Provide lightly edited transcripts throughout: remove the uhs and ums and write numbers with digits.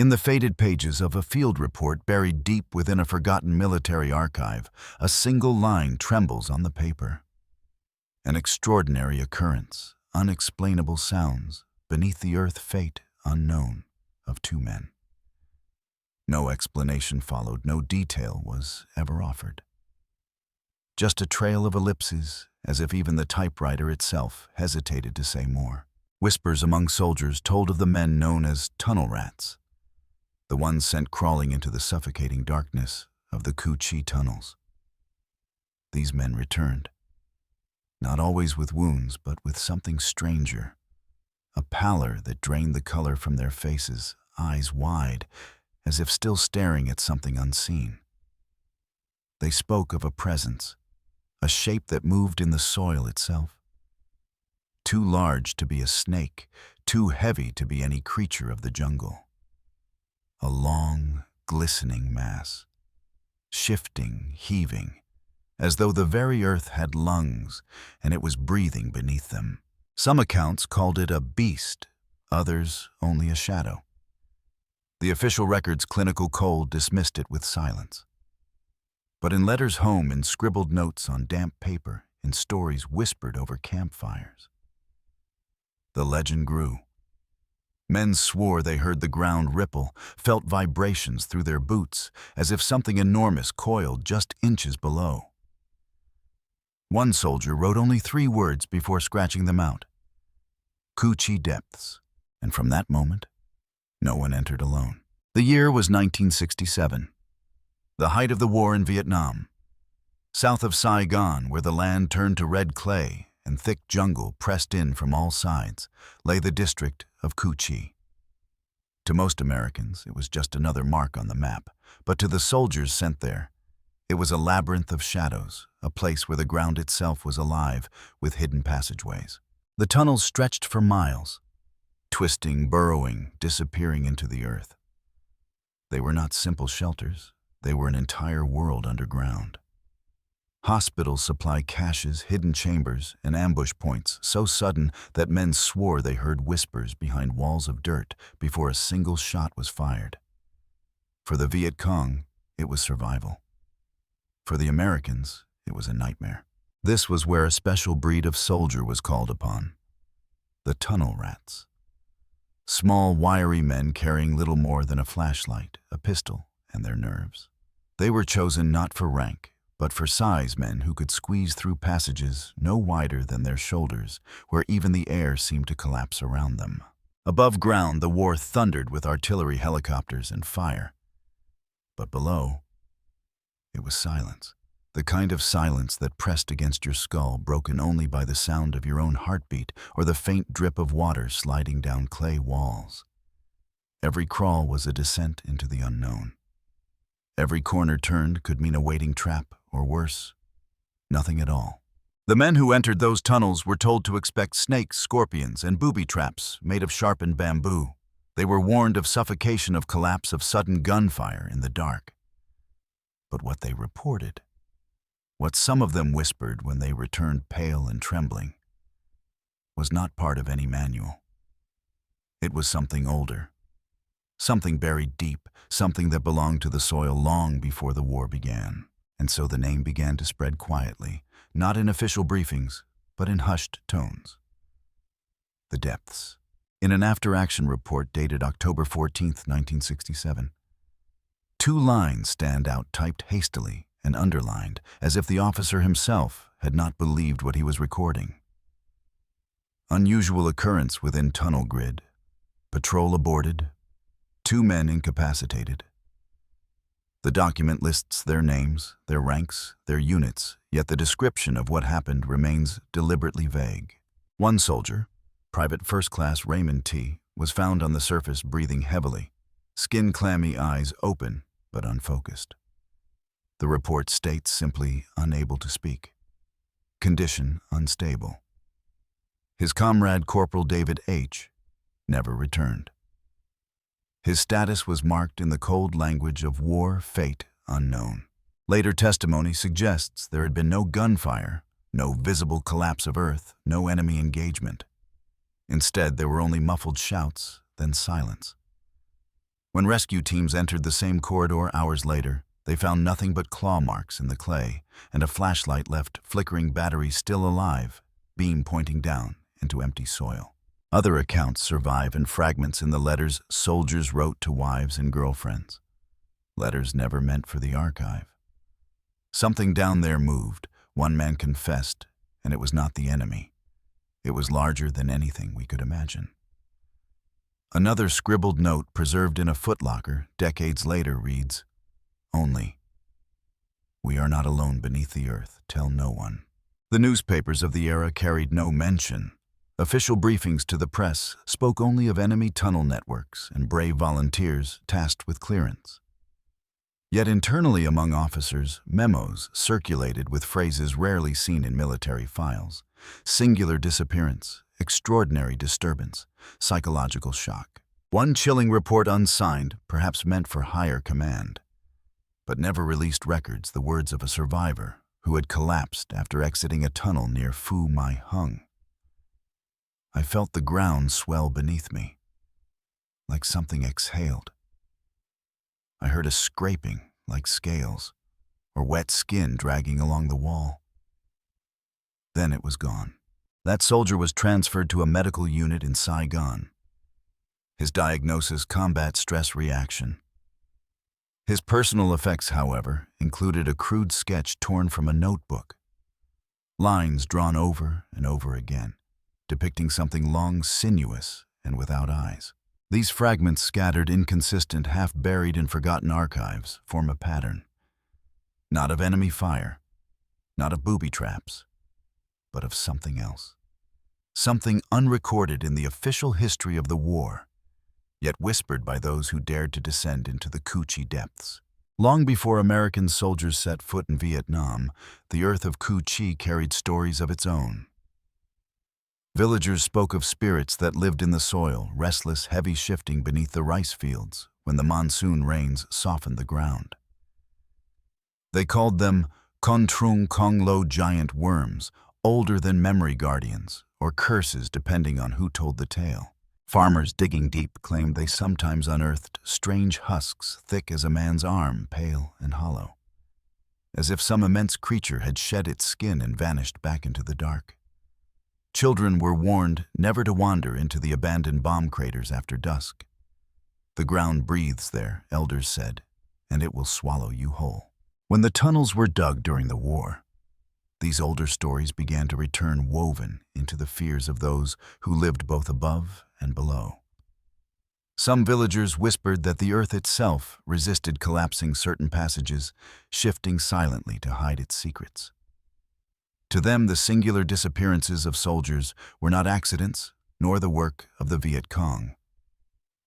In the faded pages of a field report buried deep within a forgotten military archive, a single line trembles on the paper. An extraordinary occurrence, unexplainable sounds, beneath the earth fate unknown of two men. No explanation followed, no detail was ever offered. Just a trail of ellipses, as if even the typewriter itself hesitated to say more. Whispers among soldiers told of the men known as tunnel rats, the ones sent crawling into the suffocating darkness of the Cu Chi tunnels. These men returned, not always with wounds, but with something stranger, a pallor that drained the color from their faces, eyes wide, as if still staring at something unseen. They spoke of a presence, a shape that moved in the soil itself. Too large to be a snake, too heavy to be any creature of the jungle. A long, glistening mass, shifting, heaving, as though the very earth had lungs and it was breathing beneath them. Some accounts called it a beast, others only a shadow. The official record's clinical code dismissed it with silence. But in letters home, in scribbled notes on damp paper, in stories whispered over campfires, the legend grew. Men swore they heard the ground ripple, felt vibrations through their boots, as if something enormous coiled just inches below. One soldier wrote only 3 words before scratching them out: Cu Chi depths, and from that moment, no one entered alone. The year was 1967, the height of the war in Vietnam. South of Saigon, where the land turned to red clay and thick jungle pressed in from all sides, lay the district of Cu Chi. To most Americans, it was just another mark on the map, but to the soldiers sent there, it was a labyrinth of shadows, a place where the ground itself was alive with hidden passageways. The tunnels stretched for miles, twisting, burrowing, disappearing into the earth. They were not simple shelters, they were an entire world underground. Hospitals supply caches, hidden chambers, and ambush points so sudden that men swore they heard whispers behind walls of dirt before a single shot was fired. For the Viet Cong, it was survival. For the Americans, it was a nightmare. This was where a special breed of soldier was called upon: the tunnel rats. Small, wiry men carrying little more than a flashlight, a pistol, and their nerves. They were chosen not for rank, but for size, men who could squeeze through passages no wider than their shoulders, where even the air seemed to collapse around them. Above ground, the war thundered with artillery, helicopters, and fire. But below, it was silence. The kind of silence that pressed against your skull, broken only by the sound of your own heartbeat or the faint drip of water sliding down clay walls. Every crawl was a descent into the unknown. Every corner turned could mean a waiting trap, or worse, nothing at all. The men who entered those tunnels were told to expect snakes, scorpions, and booby traps made of sharpened bamboo. They were warned of suffocation, of collapse, of sudden gunfire in the dark. But what they reported, what some of them whispered when they returned pale and trembling, was not part of any manual. It was something older, something buried deep, something that belonged to the soil long before the war began. And so the name began to spread quietly, not in official briefings, but in hushed tones. The depths. In an after-action report dated October 14, 1967, 2 lines stand out, typed hastily and underlined, as if the officer himself had not believed what he was recording. Unusual occurrence within tunnel grid. Patrol aborted. 2 men incapacitated. The document lists their names, their ranks, their units, yet the description of what happened remains deliberately vague. One soldier, Private First Class Raymond T., was found on the surface breathing heavily, skin clammy, eyes open but unfocused. The report states simply unable to speak. Condition unstable. His comrade Corporal David H. never returned. His status was marked in the cold language of war, fate unknown. Later testimony suggests there had been no gunfire, no visible collapse of earth, no enemy engagement. Instead, there were only muffled shouts, then silence. When rescue teams entered the same corridor hours later, they found nothing but claw marks in the clay and a flashlight left flickering batteries still alive, beam pointing down into empty soil. Other accounts survive in fragments in the letters soldiers wrote to wives and girlfriends. Letters never meant for the archive. Something down there moved, one man confessed, and it was not the enemy. It was larger than anything we could imagine. Another scribbled note preserved in a footlocker decades later reads, "Only, we are not alone beneath the earth, tell no one." The newspapers of the era carried no mention. Official briefings to the press spoke only of enemy tunnel networks and brave volunteers tasked with clearance. Yet internally among officers, memos circulated with phrases rarely seen in military files: singular disappearance, extraordinary disturbance, psychological shock. One chilling report unsigned, perhaps meant for higher command, but never released records the words of a survivor who had collapsed after exiting a tunnel near Phu Mai Hung. I felt the ground swell beneath me, like something exhaled. I heard a scraping like scales, or wet skin dragging along the wall. Then it was gone. That soldier was transferred to a medical unit in Saigon. His diagnosis: combat stress reaction. His personal effects, however, included a crude sketch torn from a notebook. Lines drawn over and over again, depicting something long, sinuous, and without eyes. These fragments, scattered, inconsistent, half-buried in forgotten archives, form a pattern. Not of enemy fire, not of booby traps, but of something else. Something unrecorded in the official history of the war, yet whispered by those who dared to descend into the Cu Chi depths. Long before American soldiers set foot in Vietnam, the earth of Cu Chi carried stories of its own. Villagers spoke of spirits that lived in the soil, restless, heavy shifting beneath the rice fields when the monsoon rains softened the ground. They called them Kon Trung Kong Lo, giant worms, older than memory guardians, or curses depending on who told the tale. Farmers digging deep claimed they sometimes unearthed strange husks thick as a man's arm, pale and hollow, as if some immense creature had shed its skin and vanished back into the dark. Children were warned never to wander into the abandoned bomb craters after dusk. The ground breathes there, elders said, and it will swallow you whole. When the tunnels were dug during the war, these older stories began to return, woven into the fears of those who lived both above and below. Some villagers whispered that the earth itself resisted collapsing certain passages, shifting silently to hide its secrets. To them, the singular disappearances of soldiers were not accidents, nor the work of the Viet Cong.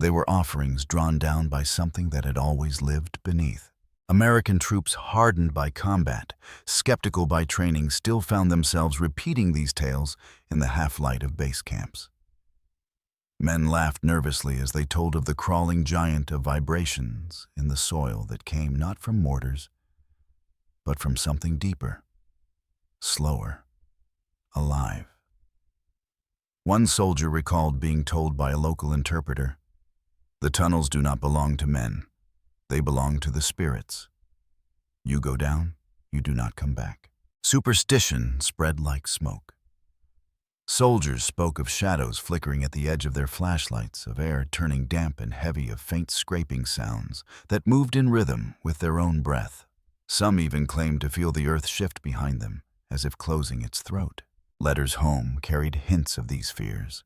They were offerings drawn down by something that had always lived beneath. American troops, hardened by combat, skeptical by training, still found themselves repeating these tales in the half-light of base camps. Men laughed nervously as they told of the crawling giant of vibrations in the soil that came not from mortars, but from something deeper, slower, alive. One soldier recalled being told by a local interpreter, "The tunnels do not belong to men. They belong to the spirits. You go down, you do not come back." Superstition spread like smoke. Soldiers spoke of shadows flickering at the edge of their flashlights, of air turning damp and heavy, of faint scraping sounds that moved in rhythm with their own breath. Some even claimed to feel the earth shift behind them, as if closing its throat. Letters home carried hints of these fears.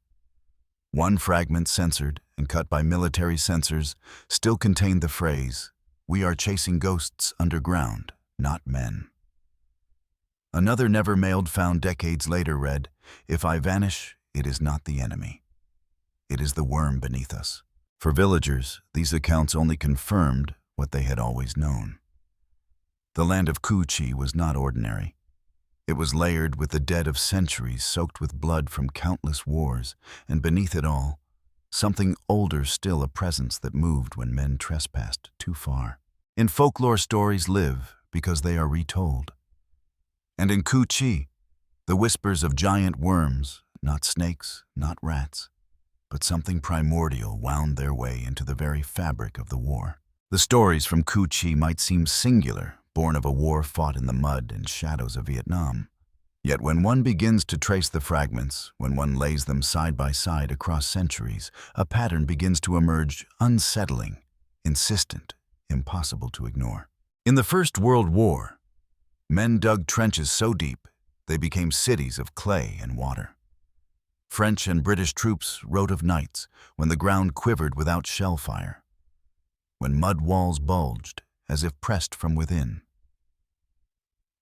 One fragment, censored and cut by military censors, still contained the phrase, "We are chasing ghosts underground, not men." Another never mailed, found decades later, read, "If I vanish, it is not the enemy. It is the worm beneath us." For villagers, these accounts only confirmed what they had always known. The land of Cu Chi was not ordinary. It was layered with the dead of centuries, soaked with blood from countless wars, and beneath it all, something older still, a presence that moved when men trespassed too far. In folklore, stories live because they are retold. And in Cu Chi, the whispers of giant worms, not snakes, not rats, but something primordial wound their way into the very fabric of the war. The stories from Cu Chi might seem singular, born of a war fought in the mud and shadows of Vietnam. Yet when one begins to trace the fragments, when one lays them side by side across centuries, a pattern begins to emerge, unsettling, insistent, impossible to ignore. In the First World War, men dug trenches so deep they became cities of clay and water. French and British troops wrote of nights when the ground quivered without shell fire, when mud walls bulged as if pressed from within.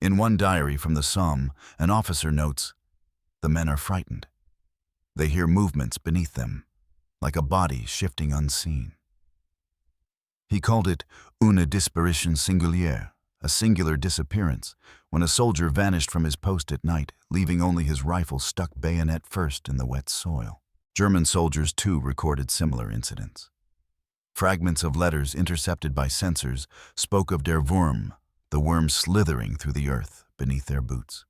In one diary from the Somme, an officer notes, "The men are frightened. They hear movements beneath them, like a body shifting unseen." He called it une disparition singulière, a singular disappearance, when a soldier vanished from his post at night, leaving only his rifle stuck bayonet first in the wet soil. German soldiers, too, recorded similar incidents. Fragments of letters intercepted by censors spoke of der Wurm, the worm slithering through the earth beneath their boots.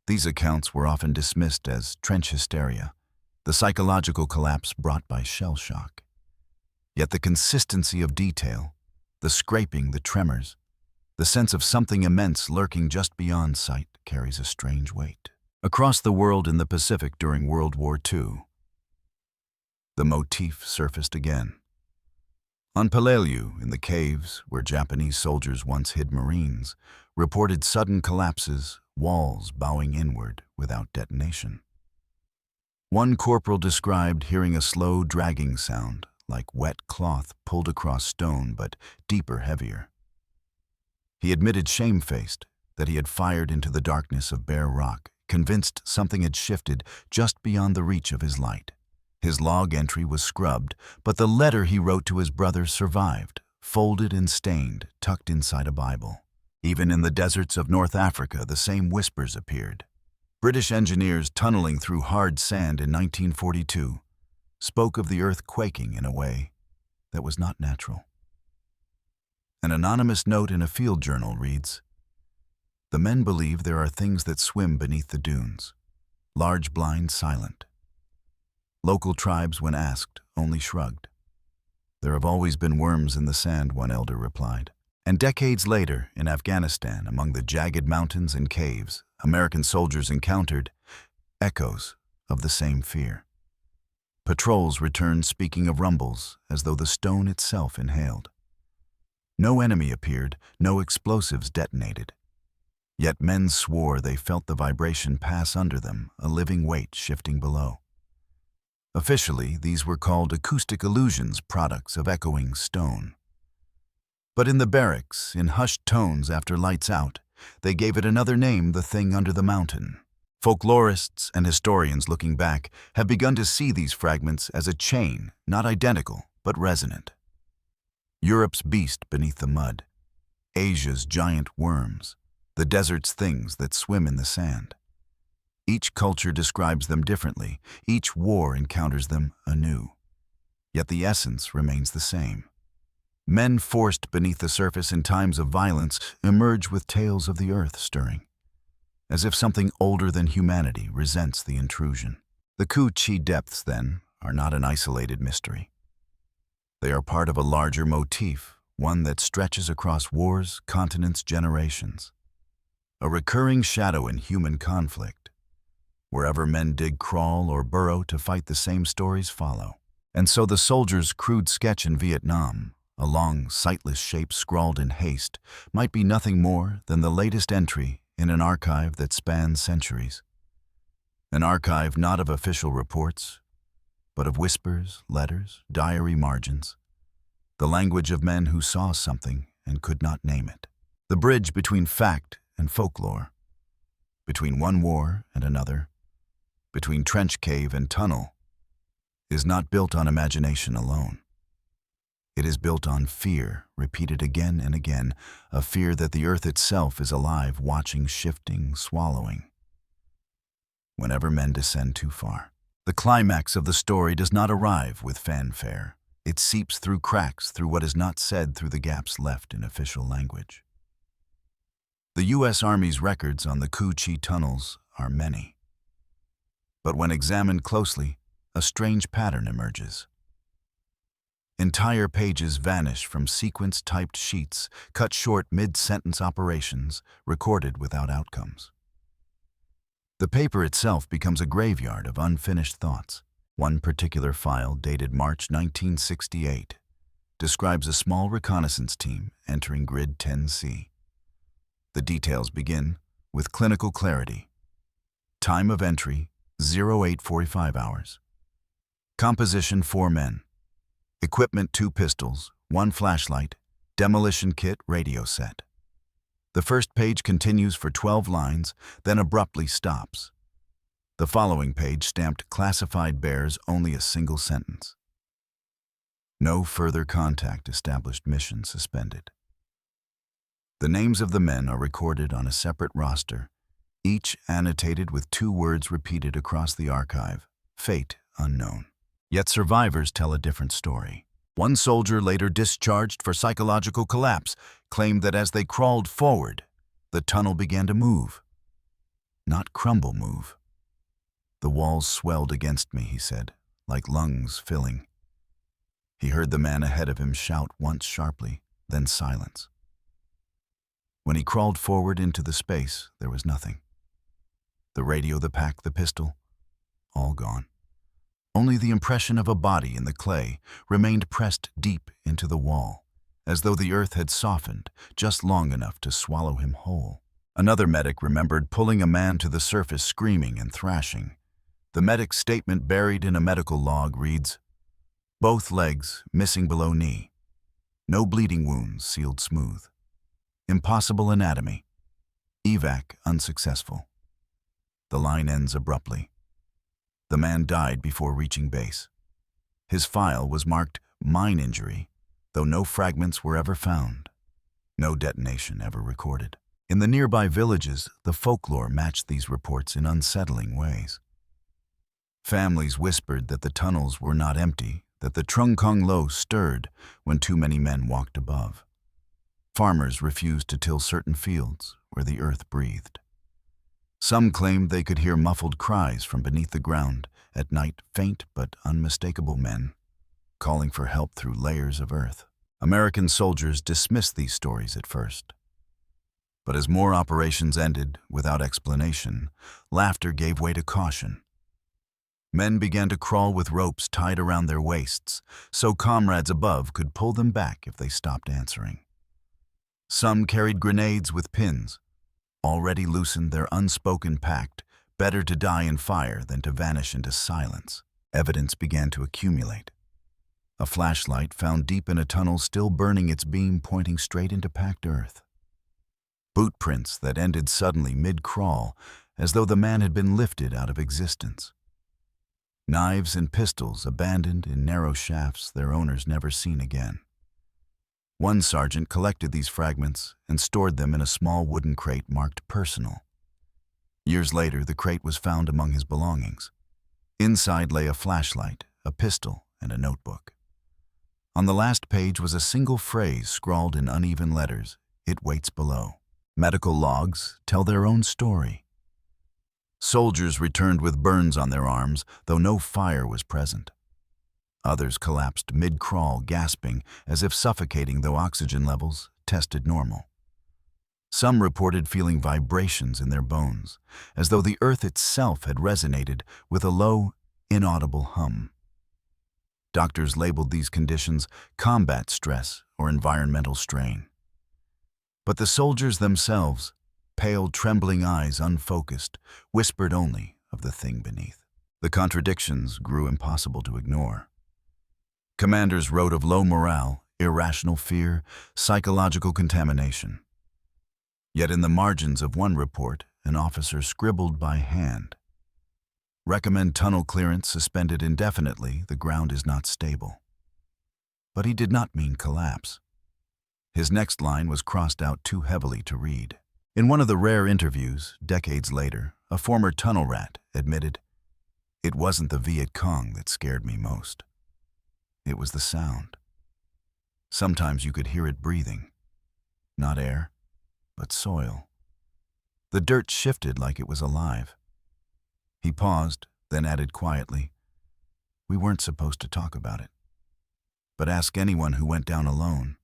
These accounts were often dismissed as trench hysteria, the psychological collapse brought by shell shock. Yet the consistency of detail, the scraping, the tremors, the sense of something immense lurking just beyond sight carries a strange weight. Across the world in the Pacific during World War II, the motif surfaced again. On Peleliu, in the caves where Japanese soldiers once hid Marines, reported sudden collapses, walls bowing inward without detonation. One corporal described hearing a slow dragging sound, like wet cloth pulled across stone, but deeper, heavier. He admitted shamefaced that he had fired into the darkness of bare rock, convinced something had shifted just beyond the reach of his light. His log entry was scrubbed, but the letter he wrote to his brother survived, folded and stained, tucked inside a Bible. Even in the deserts of North Africa, the same whispers appeared. British engineers tunneling through hard sand in 1942 spoke of the earth quaking in a way that was not natural. An anonymous note in a field journal reads, "The men believe there are things that swim beneath the dunes, large, blind, silent. Local tribes, when asked, only shrugged. There have always been worms in the sand," one elder replied. And decades later, in Afghanistan, among the jagged mountains and caves, American soldiers encountered echoes of the same fear. Patrols returned speaking of rumbles, as though the stone itself inhaled. No enemy appeared, no explosives detonated. Yet men swore they felt the vibration pass under them, a living weight shifting below. Officially, these were called acoustic illusions, products of echoing stone. But in the barracks, in hushed tones after lights out, they gave it another name, the thing under the mountain. Folklorists and historians looking back have begun to see these fragments as a chain, not identical, but resonant. Europe's beast beneath the mud, Asia's giant worms, the desert's things that swim in the sand. Each culture describes them differently, each war encounters them anew. Yet the essence remains the same. Men forced beneath the surface in times of violence emerge with tales of the earth stirring, as if something older than humanity resents the intrusion. The Cu Chi depths, then, are not an isolated mystery. They are part of a larger motif, one that stretches across wars, continents, generations. A recurring shadow in human conflict. Wherever men dig, crawl, or burrow to fight, the same stories follow. And so the soldier's crude sketch in Vietnam, a long, sightless shape scrawled in haste, might be nothing more than the latest entry in an archive that spans centuries. An archive not of official reports, but of whispers, letters, diary margins, the language of men who saw something and could not name it. The bridge between fact and folklore, between one war and another, between trench cave and tunnel, is not built on imagination alone. It is built on fear, repeated again and again, a fear that the earth itself is alive, watching, shifting, swallowing. Whenever men descend too far, the climax of the story does not arrive with fanfare. It seeps through cracks, through what is not said, through the gaps left in official language. The U.S. Army's records on the Cu Chi tunnels are many. But when examined closely, a strange pattern emerges. Entire pages vanish from sequence-typed sheets, cut short mid-sentence operations, recorded without outcomes. The paper itself becomes a graveyard of unfinished thoughts. One particular file, dated March 1968, describes a small reconnaissance team entering Grid 10C. The details begin with clinical clarity. Time of entry, 0845 hours. Composition, 4 men. Equipment, 2 pistols, 1 flashlight, demolition kit, radio set. The first page continues for 12 lines, then abruptly stops. The following page, stamped classified, bears only a single sentence. No further contact established, mission suspended. The names of the men are recorded on a separate roster, each annotated with 2 words repeated across the archive: fate unknown. Yet survivors tell a different story. One soldier, later discharged for psychological collapse, claimed that as they crawled forward, the tunnel began to move. Not crumble, move. The walls swelled against me, he said, like lungs filling. He heard the man ahead of him shout once sharply, then silence. When he crawled forward into the space, there was nothing. The radio, the pack, the pistol, all gone. Only the impression of a body in the clay remained pressed deep into the wall, as though the earth had softened just long enough to swallow him whole. Another medic remembered pulling a man to the surface, screaming and thrashing. The medic's statement, buried in a medical log, reads, "Both legs missing below knee. No bleeding wounds, sealed smooth. Impossible anatomy. Evac unsuccessful." The line ends abruptly. The man died before reaching base. His file was marked mine injury, though no fragments were ever found. No detonation ever recorded. In the nearby villages, the folklore matched these reports in unsettling ways. Families whispered that the tunnels were not empty, that the Trung Kong Lo stirred when too many men walked above. Farmers refused to till certain fields where the earth breathed. Some claimed they could hear muffled cries from beneath the ground at night, faint but unmistakable men, calling for help through layers of earth. American soldiers dismissed these stories at first. But as more operations ended without explanation, laughter gave way to caution. Men began to crawl with ropes tied around their waists, so comrades above could pull them back if they stopped answering. Some carried grenades with pins, already loosened their unspoken pact, better to die in fire than to vanish into silence. Evidence began to accumulate. A flashlight found deep in a tunnel, still burning its beam, pointing straight into packed earth. Boot prints that ended suddenly mid-crawl, as though the man had been lifted out of existence. Knives and pistols abandoned in narrow shafts, their owners never seen again. One sergeant collected these fragments and stored them in a small wooden crate marked personal. Years later, the crate was found among his belongings. Inside lay a flashlight, a pistol, and a notebook. On the last page was a single phrase scrawled in uneven letters: "It waits below." Medical logs tell their own story. Soldiers returned with burns on their arms, though no fire was present. Others collapsed mid-crawl, gasping, as if suffocating, though oxygen levels tested normal. Some reported feeling vibrations in their bones, as though the earth itself had resonated with a low, inaudible hum. Doctors labeled these conditions combat stress or environmental strain. But the soldiers themselves, pale, trembling eyes unfocused, whispered only of the thing beneath. The contradictions grew impossible to ignore. Commanders wrote of low morale, irrational fear, psychological contamination. Yet in the margins of one report, an officer scribbled by hand, "Recommend tunnel clearance suspended indefinitely, the ground is not stable." But he did not mean collapse. His next line was crossed out too heavily to read. In one of the rare interviews, decades later, a former tunnel rat admitted, "It wasn't the Viet Cong that scared me most. It was the sound. Sometimes you could hear it breathing. Not air, but soil. The dirt shifted like it was alive." He paused, then added quietly, We weren't supposed to talk about it. But ask anyone who went down alone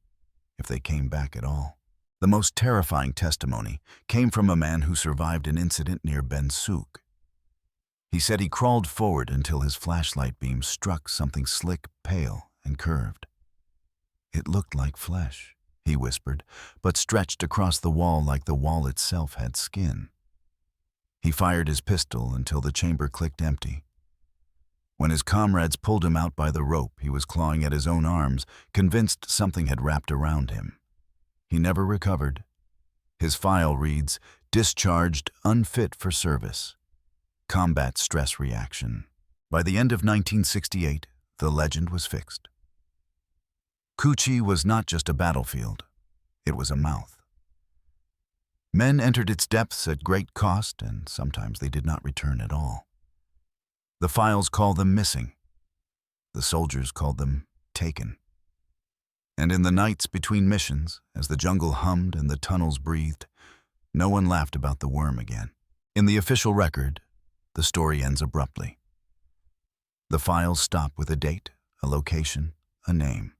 if they came back at all. The most terrifying testimony came from a man who survived an incident near Ben Souk. He said he crawled forward until his flashlight beam struck something slick, pale, and curved. It looked like flesh, he whispered, but stretched across the wall like the wall itself had skin. He fired his pistol until the chamber clicked empty. When his comrades pulled him out by the rope, he was clawing at his own arms, convinced something had wrapped around him. He never recovered. His file reads, "Discharged, unfit for service. Combat stress reaction." By the end of 1968, the legend was fixed. Cu Chi was not just a battlefield, it was a mouth. Men entered its depths at great cost, and sometimes they did not return at all. The files call them missing. The soldiers called them taken. And in the nights between missions, as the jungle hummed and the tunnels breathed, no one laughed about the worm again. In the official record, the story ends abruptly. The files stop with a date, a location, a name.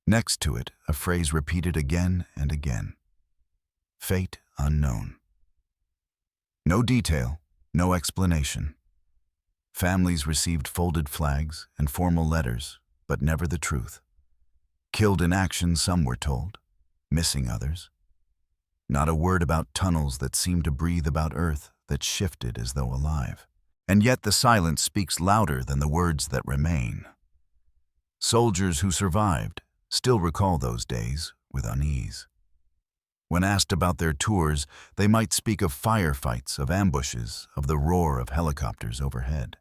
Next to it, a phrase repeated again and again. Fate unknown. No detail, no explanation. Families received folded flags and formal letters, but never the truth. Killed in action, some were told, missing others. Not a word about tunnels that seemed to breathe about Earth, that shifted as though alive. And yet the silence speaks louder than the words that remain. Soldiers who survived still recall those days with unease. When asked about their tours, they might speak of firefights, of ambushes, of the roar of helicopters overhead.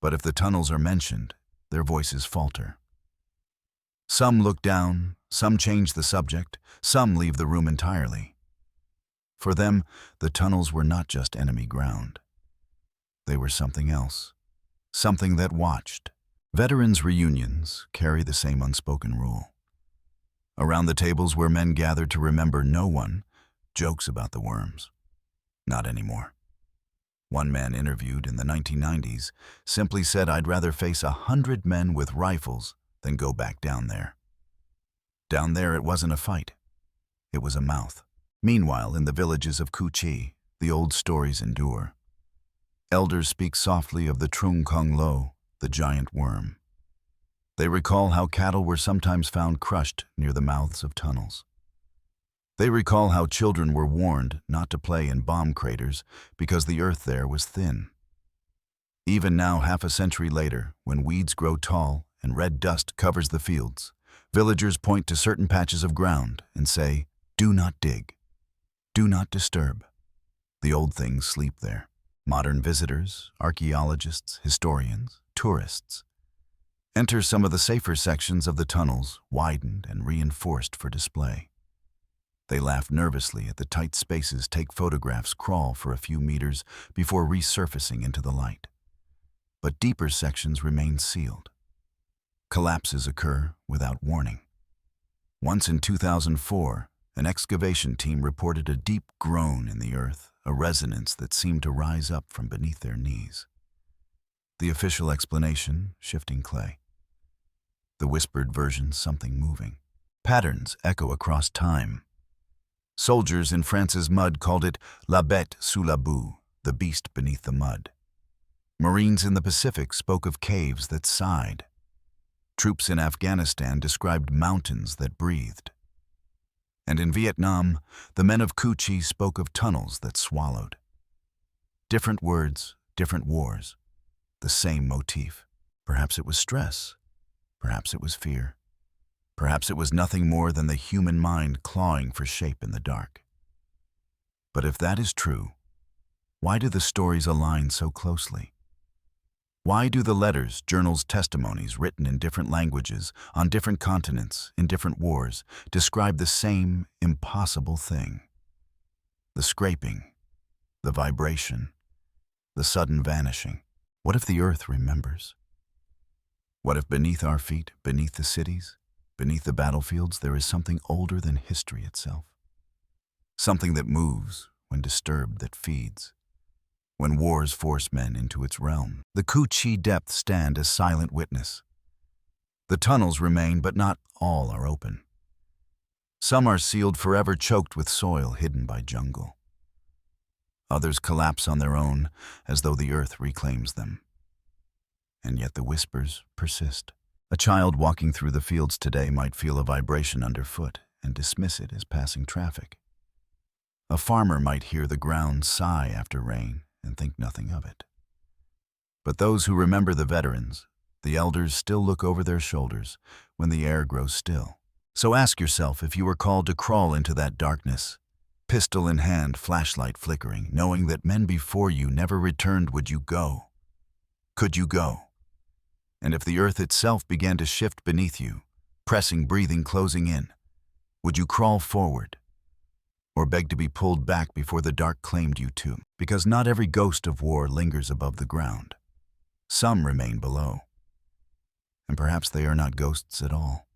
But if the tunnels are mentioned, their voices falter. Some look down, some change the subject, some leave the room entirely. For them, the tunnels were not just enemy ground. They were something else, something that watched. Veterans' reunions carry the same unspoken rule. Around the tables where men gathered to remember no one, jokes about the worms. Not anymore. One man interviewed in the 1990s simply said, "I'd rather face 100 men with rifles than go back down there." Down there it wasn't a fight. It was a mouth. Meanwhile, in the villages of Cu Chi, the old stories endure. Elders speak softly of the Trung Kong Lo, the giant worm. They recall how cattle were sometimes found crushed near the mouths of tunnels. They recall how children were warned not to play in bomb craters because the earth there was thin. Even now, half a century later, when weeds grow tall and red dust covers the fields, villagers point to certain patches of ground and say, "Do not dig. Do not disturb." The old things sleep there. Modern visitors, archaeologists, historians, tourists enter some of the safer sections of the tunnels, widened and reinforced for display. They laugh nervously at the tight spaces, take photographs, crawl for a few meters before resurfacing into the light. But deeper sections remain sealed. Collapses occur without warning. Once in 2004, an excavation team reported a deep groan in the earth, a resonance that seemed to rise up from beneath their knees. The official explanation, shifting clay. The whispered version, something moving. Patterns echo across time. Soldiers in France's mud called it la bête sous la boue, the beast beneath the mud. Marines in the Pacific spoke of caves that sighed. Troops in Afghanistan described mountains that breathed. And in Vietnam, the men of Cu Chi spoke of tunnels that swallowed. Different words, different wars, the same motif. Perhaps it was stress. Perhaps it was fear. Perhaps it was nothing more than the human mind clawing for shape in the dark. But if that is true, why do the stories align so closely? Why do the letters, journals, testimonies written in different languages, on different continents, in different wars, describe the same impossible thing? The scraping, the vibration, the sudden vanishing. What if the earth remembers? What if beneath our feet, beneath the cities, beneath the battlefields, there is something older than history itself? Something that moves when disturbed, that feeds. when wars force men into its realm. The Ku Chi depths stand as silent witness. The tunnels remain, but not all are open. Some are sealed forever, choked with soil hidden by jungle. Others collapse on their own, as though the earth reclaims them. And yet the whispers persist. A child walking through the fields today might feel a vibration underfoot and dismiss it as passing traffic. A farmer might hear the ground sigh after rain and think nothing of it. But those who remember the veterans, the elders, still look over their shoulders when the air grows still. So ask yourself, if you were called to crawl into that darkness, pistol in hand, flashlight flickering, knowing that men before you never returned, would you go? Could you go? And if the earth itself began to shift beneath you, pressing, breathing, closing in, would you crawl forward? Or beg to be pulled back before the dark claimed you too? Because not every ghost of war lingers above the ground. Some remain below. And perhaps they are not ghosts at all.